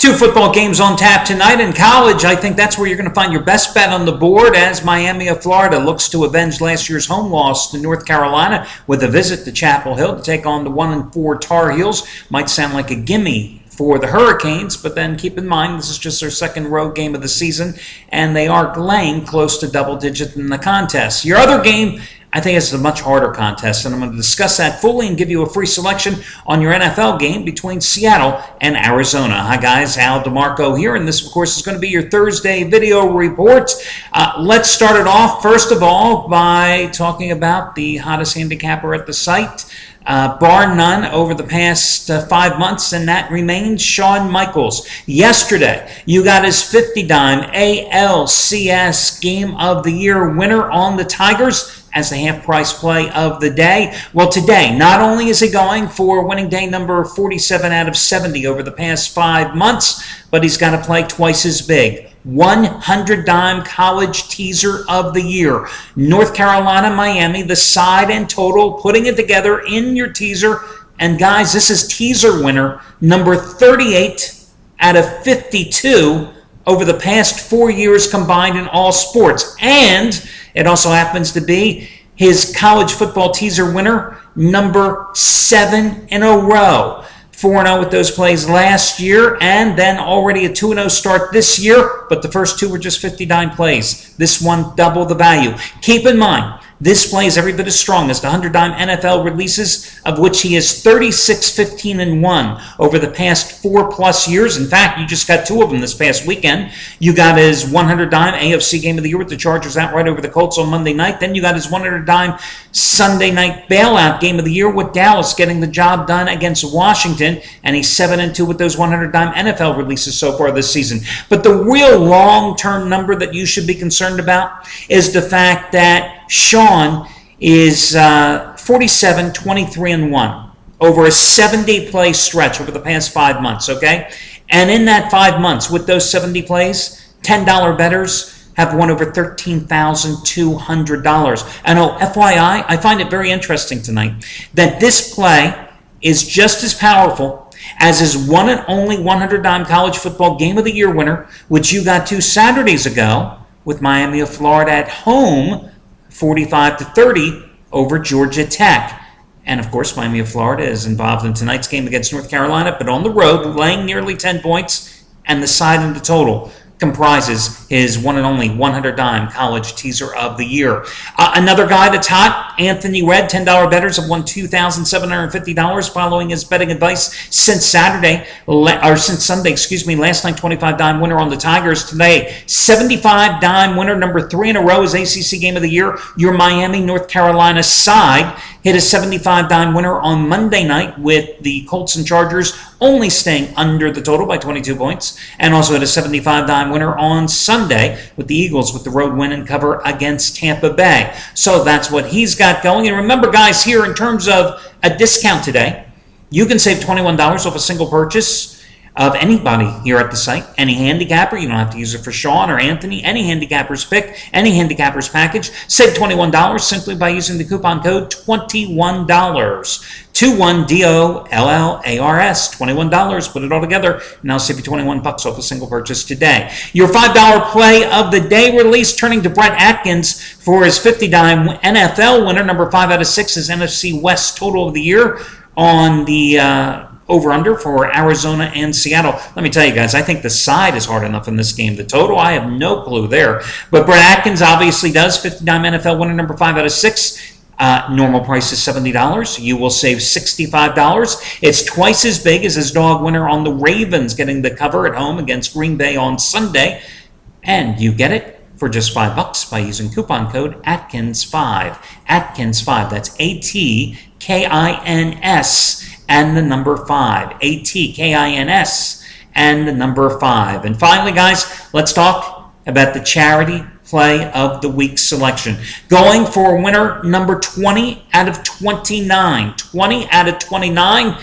Two football games on tap tonight. In college, I think that's where you're going to find your best bet on the board as Miami of Florida looks to avenge last year's home loss to North Carolina with a visit to Chapel Hill to take on the 1-4 Tar Heels. Might sound like a gimme for the Hurricanes, but then keep in mind this is just their second road game of the season, and they are laying close to double digit in the contest. Your other game, I think it's a much harder contest, and I'm going to discuss that fully and give you a free selection on your NFL game between Seattle and Arizona. Hi, guys. Al DeMarco here, and this, of course, is going to be your Thursday video report. Let's start it off, first of all, by talking about the hottest handicapper at the site, bar none over the past 5 months, and that remains Shawn Michaels. Yesterday, you got his 50-dime ALCS Game of the Year winner on the Tigers as the half-price play of the day. Well, today, not only is he going for winning day number 47 out of 70 over the past 5 months, but he's got to play twice as big. 100-dime college teaser of the year. North Carolina, Miami, the side and total, putting it together in your teaser. And guys, this is teaser winner number 38 out of 52 over the past 4 years combined in all sports. And it also happens to be his college football teaser winner number 7 in a row. 4-0 with those plays last year, and then already a 2-0 start this year, but the first two were just 59 plays. This one, double the value. Keep in mind, this play is every bit as strong as the 100-dime NFL releases, of which he is 36-15-1 over the past 4+ years. In fact, you just got two of them this past weekend. You got his 100-dime AFC Game of the Year with the Chargers outright over the Colts on Monday night. Then you got his 100-dime Sunday night bailout Game of the Year with Dallas getting the job done against Washington, and he's 7-2 with those 100-dime NFL releases so far this season. But the real long-term number that you should be concerned about is the fact that Shawn is 47-23-1 over a 70-play stretch over the past 5 months, okay? And in that 5 months, with those 70 plays, $10 bettors have won over $13,200. And oh, FYI, I find it very interesting tonight that this play is just as powerful as his one and only 100-dime college football Game of the Year winner, which you got 2 Saturdays ago with Miami of Florida at home, 45-30 over Georgia Tech. And of course, Miami of Florida is involved in tonight's game against North Carolina, but on the road, laying nearly 10 points, and the side in the total comprises his one and only 100-dime college teaser of the year. Another guy that's hot, Anthony Red, $10 bettors have won $2,750 following his betting advice since Sunday. Last night, 25-dime winner on the Tigers. Today, 75-dime winner, number 3 in a row, is ACC Game of the Year. Your Miami, North Carolina side hit a 75-dime winner on Monday night with the Colts and Chargers only staying under the total by 22 points, and also had a 75-dime winner on Sunday with the Eagles with the road win and cover against Tampa Bay. So that's what he's got going. And remember, guys, here in terms of a discount today, you can save $21 off a single purchase of anybody here at the site, any handicapper. You don't have to use it for Shawn or Anthony. Any handicapper's pick, any handicapper's package. Save $21 simply by using the coupon code $21. 21DOLLARS, $21. Put it all together, and I'll save you $21 off a single purchase today. Your $5 play of the day release, turning to Brett Atkins for his 50-dime NFL winner, number 5 out of 6 is NFC West total of the year on the over-under for Arizona and Seattle. Let me tell you guys, I think the side is hard enough in this game. The total, I have no clue there. But Brett Atkins obviously does. 50-dime NFL winner, number 5 out of 6. Normal price is $70. You will save $65. It's twice as big as his dog winner on the Ravens getting the cover at home against Green Bay on Sunday. And you get it for just $5 by using coupon code Atkins5. Atkins5. That's ATKINS and the number 5. ATKINS and the number 5. And finally, guys, let's talk about the charity play of the week selection. Going for winner number 20 out of 29. 20 out of 29.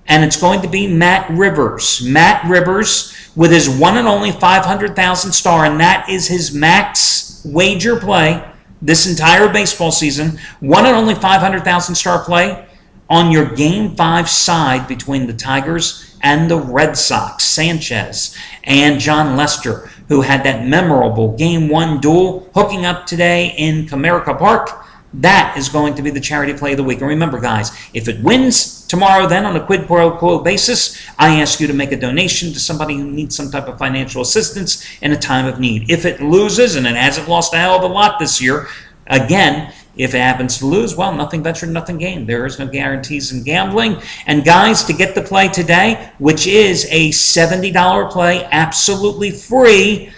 And it's going to be Matt Rivers. Matt Rivers with his one and only 500,000 star, and that is his max wager play this entire baseball season. One and only 500,000 star play on your Game 5 side between the Tigers and the Red Sox. Sanchez and John Lester, who had that memorable Game 1 duel, hooking up today in Comerica Park. That is going to be the charity play of the week. And remember, guys, if it wins tomorrow, then on a quid pro quo basis, I ask you to make a donation to somebody who needs some type of financial assistance in a time of need. If it loses, and it hasn't lost a hell of a lot this year, again, if it happens to lose, well, nothing ventured, nothing gained. There is no guarantees in gambling. And guys, to get the play today, which is a $70 play, absolutely free,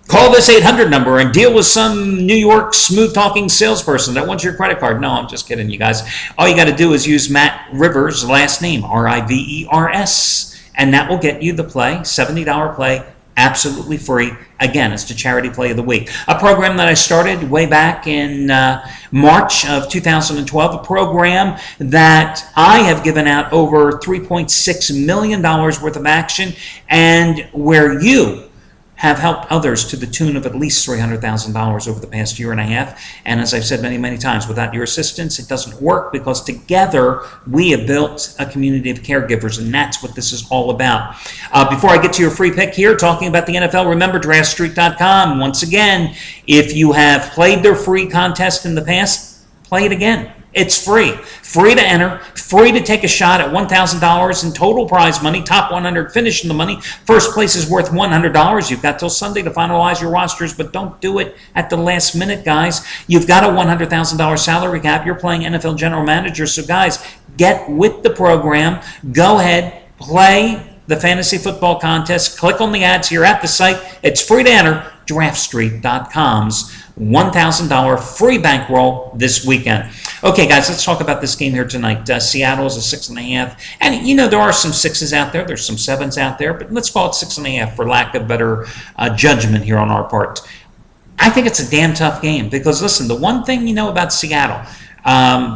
call this 800 number and deal with some New York smooth-talking salesperson that wants your credit card. No, I'm just kidding, you guys. All you got to do is use Matt Rivers' last name, Rivers, and that will get you the play, $70 play, absolutely free. Again, it's the charity play of the week. A program that I started way back in March of 2012, a program that I have given out over $3.6 million worth of action, and where you have helped others to the tune of at least $300,000 over the past year and a half. And as I've said many, many times, without your assistance, it doesn't work, because together we have built a community of caregivers, and that's what this is all about. Before I get to your free pick here, talking about the NFL, remember Draftstreet.com. Once again, if you have played their free contest in the past, play it again. It's free. Free to enter. Free to take a shot at $1,000 in total prize money. Top 100 finish in the money. First place is worth $100. You've got till Sunday to finalize your rosters, but don't do it at the last minute, guys. You've got a $100,000 salary cap. You're playing NFL general manager. So, guys, get with the program. Go ahead. Play the fantasy football contest. Click on the ads here at the site. It's free to enter. Draftstreet.com's $1,000 free bankroll this weekend. Okay, guys, let's talk about this game here tonight. Seattle is a 6.5. And, you know, there are some 6s out there. There's some 7s out there. But let's call it 6.5 for lack of better judgment here on our part. I think it's a damn tough game because, listen, the one thing you know about Seattle,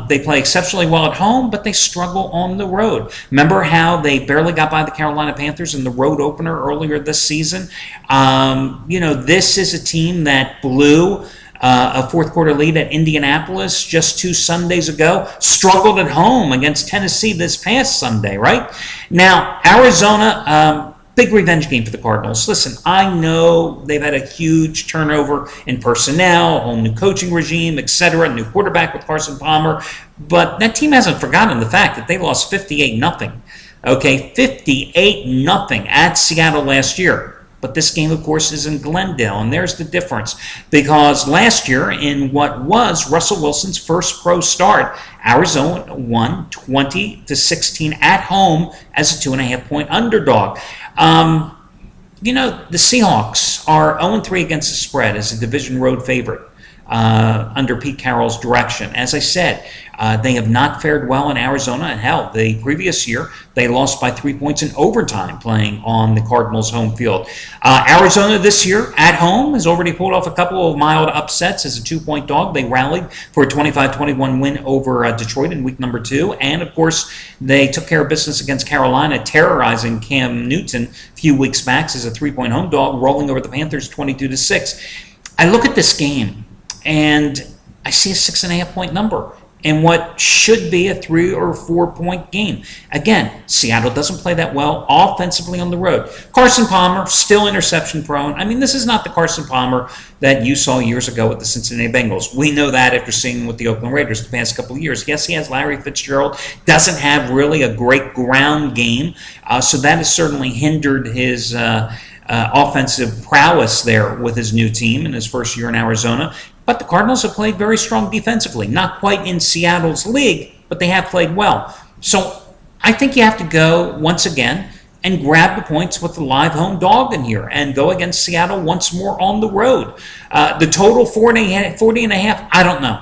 they play exceptionally well at home, but they struggle on the road. Remember how they barely got by the Carolina Panthers in the road opener earlier this season? You know, this is a team that blew a fourth quarter lead at Indianapolis just 2 Sundays ago, struggled at home against Tennessee this past Sunday, right? Now, Arizona, big revenge game for the Cardinals. Listen, I know they've had a huge turnover in personnel, a whole new coaching regime, etc., new quarterback with Carson Palmer, but that team hasn't forgotten the fact that they lost 58-0. Okay, 58-0 at Seattle last year. But this game, of course, is in Glendale, and there's the difference. Because last year, in what was Russell Wilson's first pro start, Arizona won 20-16 at home as a 2.5-point underdog. You know, the Seahawks are 0-3 against the spread as a division road favorite under Pete Carroll's direction. As I said, they have not fared well in Arizona. And hell, the previous year, they lost by 3 points in overtime playing on the Cardinals' home field. Arizona this year at home has already pulled off a couple of mild upsets as a 2-point dog. They rallied for a 25-21 win over Detroit in week number 2. And, of course, they took care of business against Carolina, terrorizing Cam Newton a few weeks back as a 3-point home dog, rolling over the Panthers 22-6. I look at this game, and I see a 6.5-point number in what should be a 3 or 4 point game. Again, Seattle doesn't play that well offensively on the road. Carson Palmer, still interception prone. I mean, this is not the Carson Palmer that you saw years ago with the Cincinnati Bengals. We know that after seeing him with the Oakland Raiders the past couple of years. Yes, he has Larry Fitzgerald, doesn't have really a great ground game, so that has certainly hindered his offensive prowess there with his new team in his first year in Arizona. But the Cardinals have played very strong defensively. Not quite in Seattle's league, but they have played well. So I think you have to go once again and grab the points with the live home dog in here and go against Seattle once more on the road. The total 40.5, I don't know.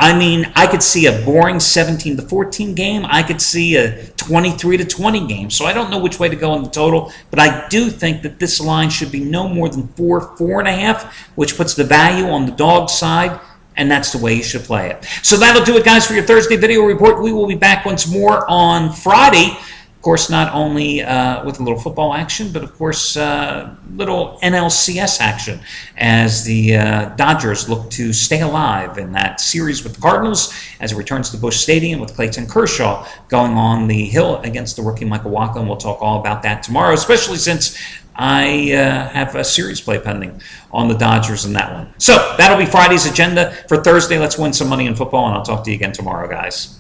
I mean, I could see a boring 17-14 game. I could see a 23-20 game. So I don't know which way to go on the total, but I do think that this line should be no more than 4.5, which puts the value on the dog side, and that's the way you should play it. So that'll do it, guys, for your Thursday video report. We will be back once more on Friday Of course, not only with a little football action, but of course, little NLCS action as the Dodgers look to stay alive in that series with the Cardinals as it returns to Busch Stadium with Clayton Kershaw going on the hill against the rookie Michael Wacha. And we'll talk all about that tomorrow, especially since I have a series play pending on the Dodgers in that one. So that'll be Friday's agenda. For Thursday, let's win some money in football, and I'll talk to you again tomorrow, guys.